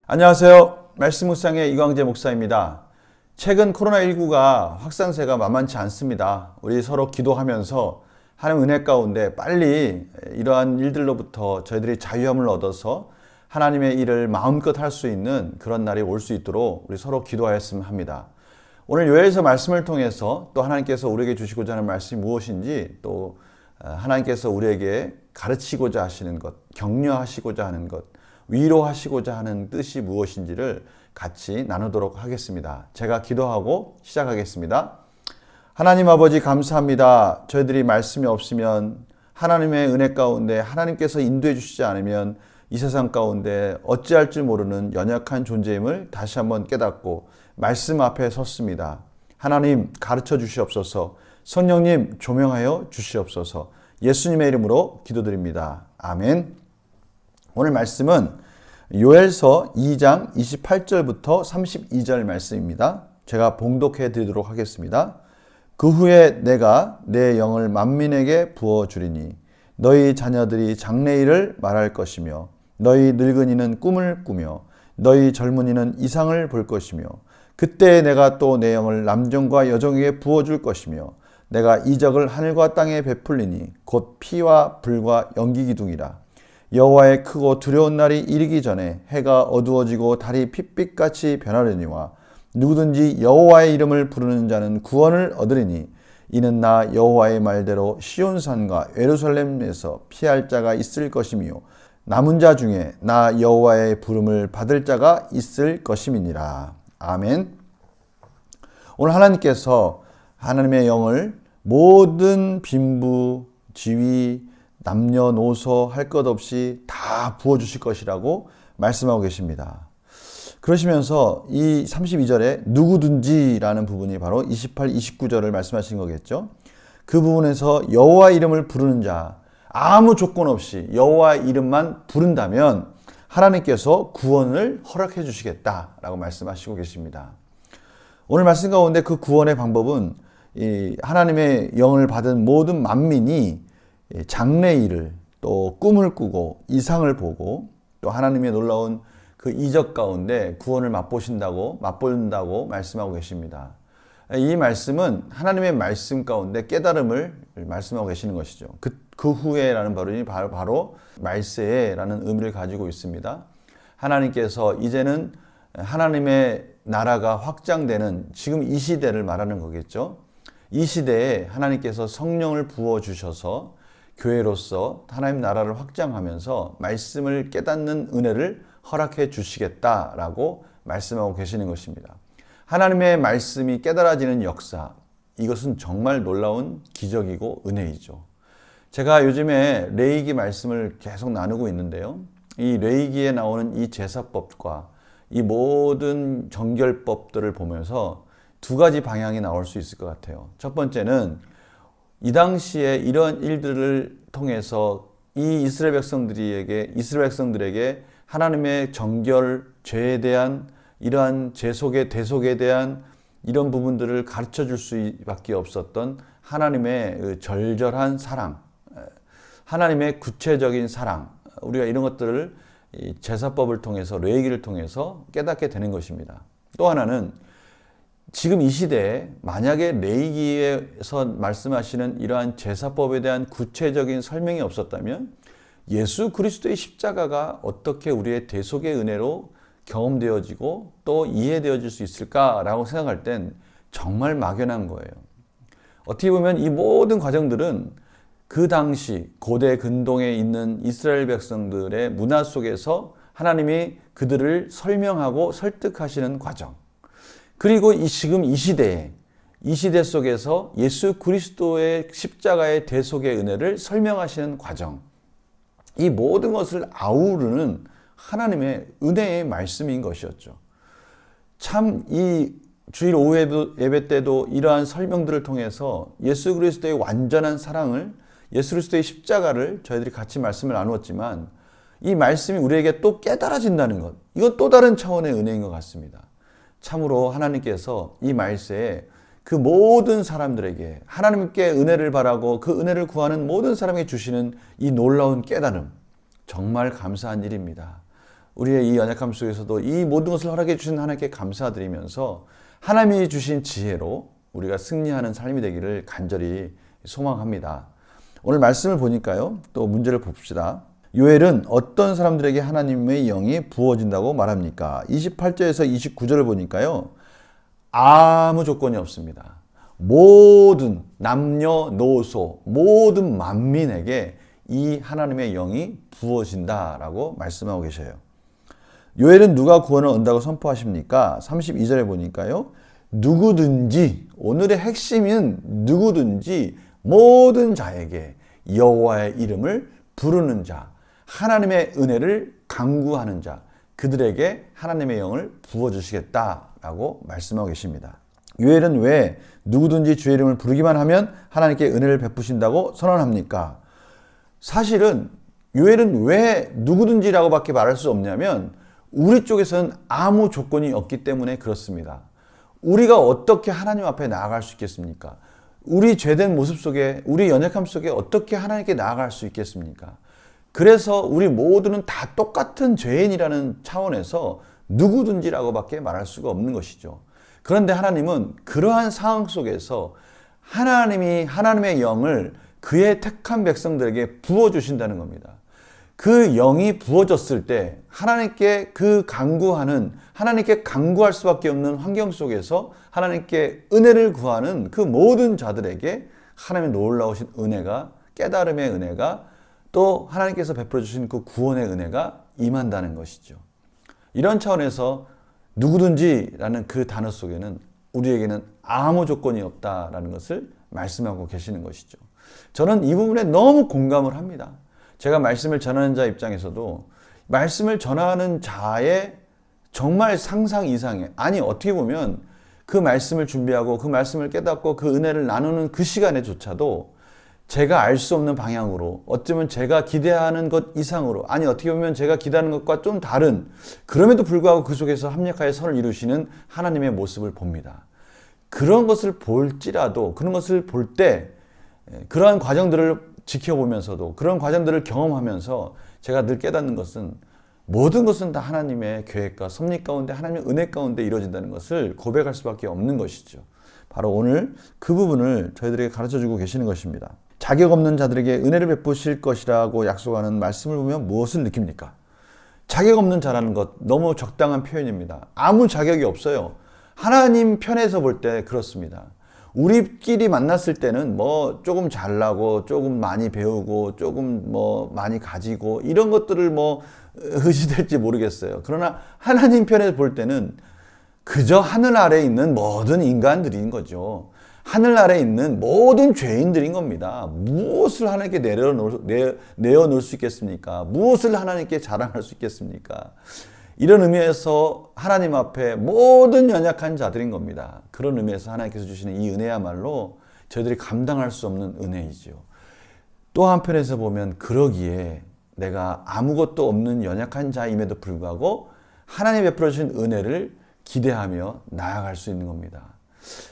안녕하세요. 말씀 묵상의 이광재 목사입니다. 최근 코로나19가 확산세가 만만치 않습니다. 우리 서로 기도하면서 하나님 은혜 가운데 빨리 이러한 일들로부터 저희들이 자유함을 얻어서 하나님의 일을 마음껏 할 수 있는 그런 날이 올 수 있도록 우리 서로 기도하였으면 합니다. 오늘 요엘서 말씀을 통해서 또 하나님께서 우리에게 주시고자 하는 말씀이 무엇인지, 또 하나님께서 우리에게 가르치고자 하시는 것, 격려하시고자 하는 것, 위로하시고자 하는 뜻이 무엇인지를 같이 나누도록 하겠습니다. 제가 기도하고 시작하겠습니다. 하나님 아버지, 감사합니다. 저희들이 말씀이 없으면, 하나님의 은혜 가운데 하나님께서 인도해 주시지 않으면 이 세상 가운데 어찌할 줄 모르는 연약한 존재임을 다시 한번 깨닫고 말씀 앞에 섰습니다. 하나님 가르쳐 주시옵소서. 성령님 조명하여 주시옵소서. 예수님의 이름으로 기도드립니다. 아멘. 오늘 말씀은 요엘서 2장 28절부터 32절 말씀입니다. 제가 봉독해 드리도록 하겠습니다. 그 후에 내가 내 영을 만민에게 부어주리니 너희 자녀들이 장래일을 말할 것이며 너희 늙은이는 꿈을 꾸며 너희 젊은이는 이상을 볼 것이며 그때 내가 또 내 영을 남종과 여종에게 부어줄 것이며 내가 이적을 하늘과 땅에 베풀리니 곧 피와 불과 연기 기둥이라. 여호와의 크고 두려운 날이 이르기 전에 해가 어두워지고 달이 핏빛같이 변하려니와 누구든지 여호와의 이름을 부르는 자는 구원을 얻으리니 이는 나 여호와의 말대로 시온산과 예루살렘에서 피할 자가 있을 것이며 남은 자 중에 나 여호와의 부름을 받을 자가 있을 것임이니라. 아멘. 오늘 하나님께서 하나님의 영을 모든 빈부, 지위, 남녀노소 할 것 없이 다 부어주실 것이라고 말씀하고 계십니다. 그러시면서 이 32절에 누구든지라는 부분이 바로 28, 29절을 말씀하신 거겠죠. 그 부분에서 여호와 이름을 부르는 자, 아무 조건 없이 여호와 이름만 부른다면 하나님께서 구원을 허락해 주시겠다라고 말씀하시고 계십니다. 오늘 말씀 가운데 그 구원의 방법은 이 하나님의 영을 받은 모든 만민이 장래일을, 또 꿈을 꾸고 이상을 보고 또 하나님의 놀라운 그 이적 가운데 구원을 맛본다고 말씀하고 계십니다. 이 말씀은 하나님의 말씀 가운데 깨달음을 말씀하고 계시는 것이죠. 그 후에라는 발음이 바로 말세라는 의미를 가지고 있습니다. 하나님께서 이제는 하나님의 나라가 확장되는 지금 이 시대를 말하는 거겠죠. 이 시대에 하나님께서 성령을 부어주셔서 교회로서 하나님 나라를 확장하면서 말씀을 깨닫는 은혜를 허락해 주시겠다라고 말씀하고 계시는 것입니다. 하나님의 말씀이 깨달아지는 역사, 이것은 정말 놀라운 기적이고 은혜이죠. 제가 요즘에 레위기 말씀을 계속 나누고 있는데요. 이 레위기에 나오는 이 제사법과 이 모든 정결법들을 보면서 두 가지 방향이 나올 수 있을 것 같아요. 첫 번째는 이 당시에 이런 일들을 통해서 이 이스라엘 백성들에게 하나님의 정결, 죄에 대한 이러한 대속에 대한 이런 부분들을 가르쳐 줄 수밖에 없었던 하나님의 절절한 사랑, 하나님의 구체적인 사랑, 우리가 이런 것들을 제사법을 통해서, 레위기를 통해서 깨닫게 되는 것입니다. 또 하나는 지금 이 시대에 만약에 레위기에서 말씀하시는 이러한 제사법에 대한 구체적인 설명이 없었다면 예수 그리스도의 십자가가 어떻게 우리의 대속의 은혜로 경험되어지고 또 이해되어질 수 있을까라고 생각할 땐 정말 막연한 거예요. 어떻게 보면 이 모든 과정들은 그 당시 고대 근동에 있는 이스라엘 백성들의 문화 속에서 하나님이 그들을 설명하고 설득하시는 과정, 그리고 지금 이 시대 속에서 예수 그리스도의 십자가의 대속의 은혜를 설명하시는 과정, 이 모든 것을 아우르는 하나님의 은혜의 말씀인 것이었죠. 참 이 주일 오후 예배 때도 이러한 설명들을 통해서 예수 그리스도의 완전한 사랑을, 예수 그리스도의 십자가를 저희들이 같이 말씀을 나누었지만 이 말씀이 우리에게 또 깨달아진다는 것, 이건 또 다른 차원의 은혜인 것 같습니다. 참으로 하나님께서 이 말세에 그 모든 사람들에게 하나님께 은혜를 바라고 그 은혜를 구하는 모든 사람에게 주시는 이 놀라운 깨달음, 정말 감사한 일입니다. 우리의 이 연약함 속에서도 이 모든 것을 허락해 주신 하나님께 감사드리면서 하나님이 주신 지혜로 우리가 승리하는 삶이 되기를 간절히 소망합니다. 오늘 말씀을 보니까요. 또 문제를 봅시다. 요엘은 어떤 사람들에게 하나님의 영이 부어진다고 말합니까? 28절에서 29절을 보니까요. 아무 조건이 없습니다. 모든 남녀노소 모든 만민에게 이 하나님의 영이 부어진다라고 말씀하고 계셔요. 요엘은 누가 구원을 얻는다고 선포하십니까? 32절에 보니까요. 누구든지, 오늘의 핵심은 누구든지 모든 자에게 여호와의 이름을 부르는 자, 하나님의 은혜를 간구하는 자, 그들에게 하나님의 영을 부어주시겠다라고 말씀하고 계십니다. 요엘은 왜 누구든지 주의 이름을 부르기만 하면 하나님께 은혜를 베푸신다고 선언합니까? 사실은 요엘은 왜 누구든지라고 밖에 말할 수 없냐면 우리 쪽에서는 아무 조건이 없기 때문에 그렇습니다. 우리가 어떻게 하나님 앞에 나아갈 수 있겠습니까? 우리 죄된 모습 속에, 우리 연약함 속에 어떻게 하나님께 나아갈 수 있겠습니까? 그래서 우리 모두는 다 똑같은 죄인이라는 차원에서 누구든지라고 밖에 말할 수가 없는 것이죠. 그런데 하나님은 그러한 상황 속에서 하나님의 영을 그의 택한 백성들에게 부어주신다는 겁니다. 그 영이 부어졌을 때 하나님께 하나님께 간구할 수밖에 없는 환경 속에서 하나님께 은혜를 구하는 그 모든 자들에게 하나님의 놀라우신 은혜가, 깨달음의 은혜가, 또 하나님께서 베풀어 주신 그 구원의 은혜가 임한다는 것이죠. 이런 차원에서 누구든지라는 그 단어 속에는 우리에게는 아무 조건이 없다라는 것을 말씀하고 계시는 것이죠. 저는 이 부분에 너무 공감을 합니다. 제가 말씀을 전하는 자 입장에서도 말씀을 전하는 자의 정말 상상 이상의, 아니 어떻게 보면 그 말씀을 준비하고 그 말씀을 깨닫고 그 은혜를 나누는 그 시간에조차도 제가 알 수 없는 방향으로, 어쩌면 제가 기대하는 것 이상으로, 아니 어떻게 보면 제가 기대하는 것과 좀 다른, 그럼에도 불구하고 그 속에서 합력하여 선을 이루시는 하나님의 모습을 봅니다. 그런 것을 볼지라도, 그런 것을 볼 때 그러한 과정들을 지켜보면서도, 그런 과정들을 경험하면서 제가 늘 깨닫는 것은 모든 것은 다 하나님의 계획과 섭리 가운데, 하나님의 은혜 가운데 이루어진다는 것을 고백할 수밖에 없는 것이죠. 바로 오늘 그 부분을 저희들에게 가르쳐주고 계시는 것입니다. 자격 없는 자들에게 은혜를 베푸실 것이라고 약속하는 말씀을 보면 무엇을 느낍니까? 자격 없는 자라는 것, 너무 적당한 표현입니다. 아무 자격이 없어요. 하나님 편에서 볼 때 그렇습니다. 우리끼리 만났을 때는 뭐 조금 잘나고 조금 많이 배우고 조금 뭐 많이 가지고 이런 것들을 뭐 의지될지 모르겠어요. 그러나 하나님 편에서 볼 때는 그저 하늘 아래에 있는 모든 인간들인 거죠. 하늘 아래에 있는 모든 죄인들인 겁니다. 무엇을 하나님께 내어놓을 수 있겠습니까? 무엇을 하나님께 자랑할 수 있겠습니까? 이런 의미에서 하나님 앞에 모든 연약한 자들인 겁니다. 그런 의미에서 하나님께서 주시는 이 은혜야말로 저희들이 감당할 수 없는 은혜이죠. 또 한편에서 보면 그러기에 내가 아무것도 없는 연약한 자임에도 불구하고 하나님이 베풀어 주신 은혜를 기대하며 나아갈 수 있는 겁니다.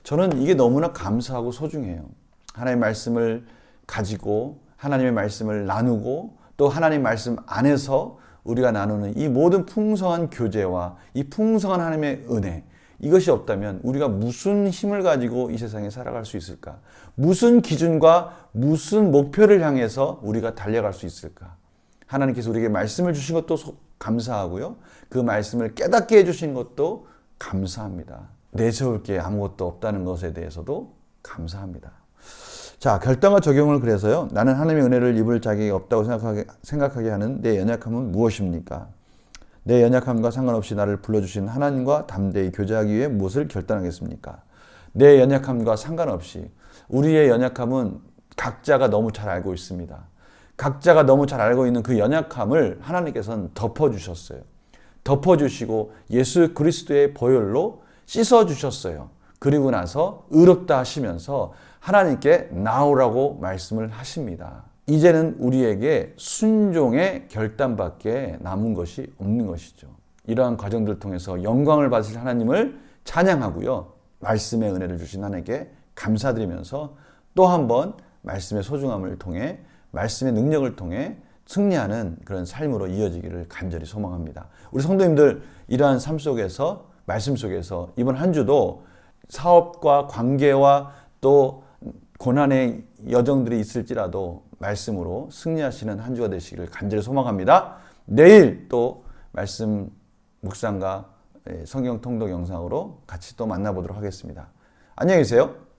저는 이게 너무나 감사하고 소중해요. 하나님의 말씀을 가지고 하나님의 말씀을 나누고 또 하나님 말씀 안에서 우리가 나누는 이 모든 풍성한 교제와 이 풍성한 하나님의 은혜, 이것이 없다면 우리가 무슨 힘을 가지고 이 세상에 살아갈 수 있을까? 무슨 기준과 무슨 목표를 향해서 우리가 달려갈 수 있을까? 하나님께서 우리에게 말씀을 주신 것도 감사하고요. 그 말씀을 깨닫게 해주신 것도 감사합니다. 내세울 게 아무것도 없다는 것에 대해서도 감사합니다. 자, 결단과 적용을 그래서요. 나는 하나님의 은혜를 입을 자격이 없다고 생각하게 하는 내 연약함은 무엇입니까? 내 연약함과 상관없이 나를 불러주신 하나님과 담대히 교제하기 위해 무엇을 결단하겠습니까? 내 연약함과 상관없이 우리의 연약함은 각자가 너무 잘 알고 있습니다. 각자가 너무 잘 알고 있는 그 연약함을 하나님께서는 덮어주셨어요. 덮어주시고 예수 그리스도의 보혈로 씻어주셨어요. 그리고 나서 의롭다 하시면서 하나님께 나오라고 말씀을 하십니다. 이제는 우리에게 순종의 결단밖에 남은 것이 없는 것이죠. 이러한 과정들을 통해서 영광을 받으실 하나님을 찬양하고요. 말씀의 은혜를 주신 하나님께 감사드리면서 또 한 번 말씀의 소중함을 통해, 말씀의 능력을 통해 승리하는 그런 삶으로 이어지기를 간절히 소망합니다. 우리 성도님들 이러한 삶 속에서 말씀 속에서 이번 한 주도 사업과 관계와 또 고난의 여정들이 있을지라도 말씀으로 승리하시는 한 주가 되시기를 간절히 소망합니다. 내일 또 말씀 묵상과 성경 통독 영상으로 같이 또 만나보도록 하겠습니다. 안녕히 계세요.